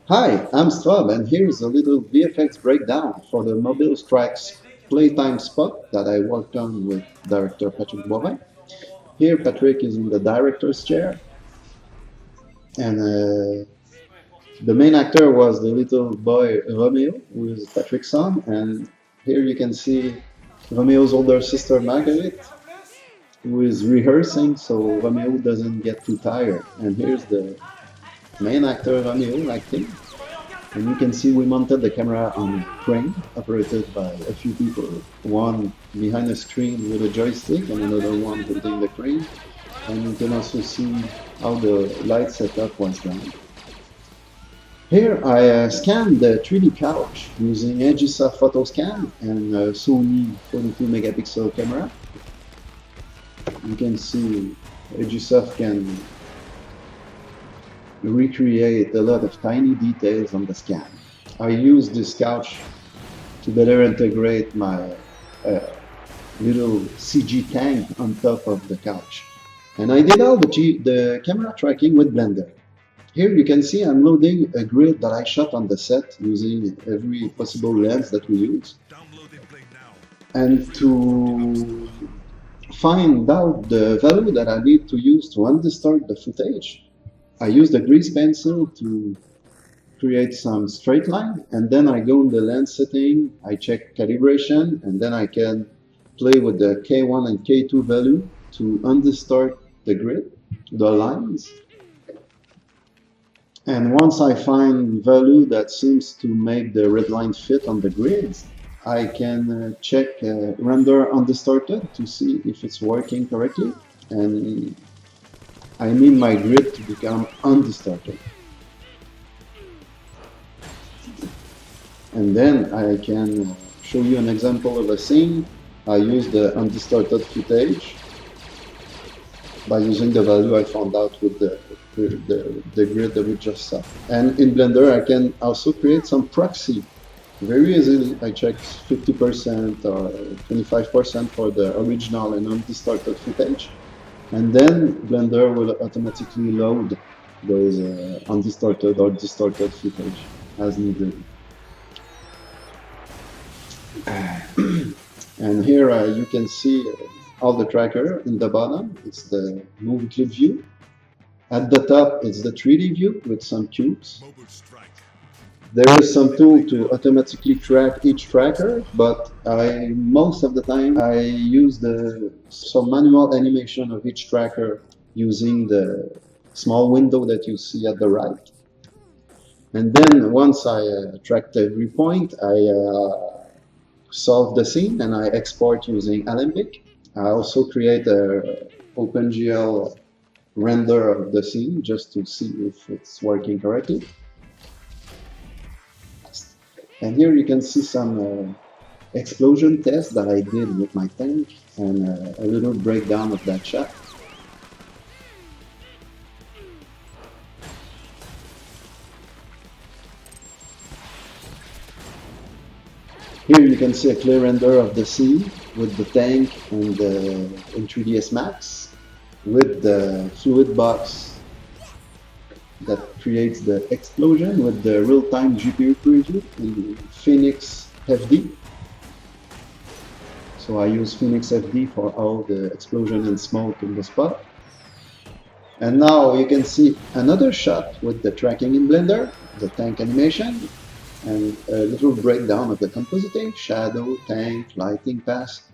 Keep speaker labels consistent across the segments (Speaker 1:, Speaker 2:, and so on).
Speaker 1: Hi, I'm Strob, and here's a little VFX breakdown for the Mobile Strike Playtime Spot that I worked on with director Patrick Boivin. Here, Patrick is in the director's chair, and the main actor was the little boy Romeo, who is Patrick's son, and here you can see Romeo's older sister Margaret, who is rehearsing so Romeo doesn't get too tired. And here's the main actor Romeo acting. And you can see we mounted the camera on a crane operated by a few people. One behind the screen with a joystick and another one holding the crane. And you can also see how the light setup was done. Here I scanned the 3D couch using Aegisa photo scan and a Sony 42 megapixel camera. You can see Aegisa can recreate a lot of tiny details on the scan. I use this couch to better integrate my little CG tank on top of the couch. And I did all the camera tracking with Blender. Here you can see I'm loading a grid that I shot on the set using every possible lens that we use. And to find out the value that I need to use to undistort the footage, I use the grease pencil to create some straight line, and then I go in the lens setting, I check calibration, and then I can play with the K1 and K2 value to undistort the grid, the lines. And once I find value that seems to make the red line fit on the grids, I can check render undistorted to see if it's working correctly. And I need my grid to become undistorted. And then I can show you an example of a scene. I use the undistorted footage by using the value I found out with the grid that we just saw. And in Blender, I can also create some proxy very easily. I check 50% or 25% for the original and undistorted footage. And then Blender will automatically load those undistorted or distorted footage as needed. And here you can see all the tracker in the bottom. It's the movie clip view. At the top, it's the 3D view with some cubes. There is some tool to automatically track each tracker, but most of the time I use some manual animation of each tracker using the small window that you see at the right. And then once I tracked every point, I solve the scene and I export using Alembic. I also create a OpenGL render of the scene just to see if it's working correctly. And here you can see some explosion tests that I did with my tank and a little breakdown of that shot. Here you can see a clear render of the scene with the tank and in 3ds Max with the fluid box that creates the explosion with the real-time GPU preview in PhoenixFD. So I use PhoenixFD for all the explosion and smoke in the spot. And now you can see another shot with the tracking in Blender, the tank animation, and a little breakdown of the compositing, shadow, tank, lighting pass,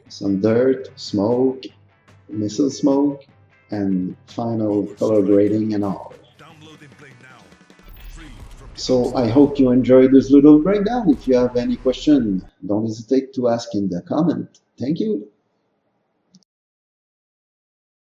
Speaker 1: some dirt, smoke, missile smoke, and final color grading and all. So I hope you enjoyed this little breakdown. If you have any question, don't hesitate to ask in the comment. Thank you.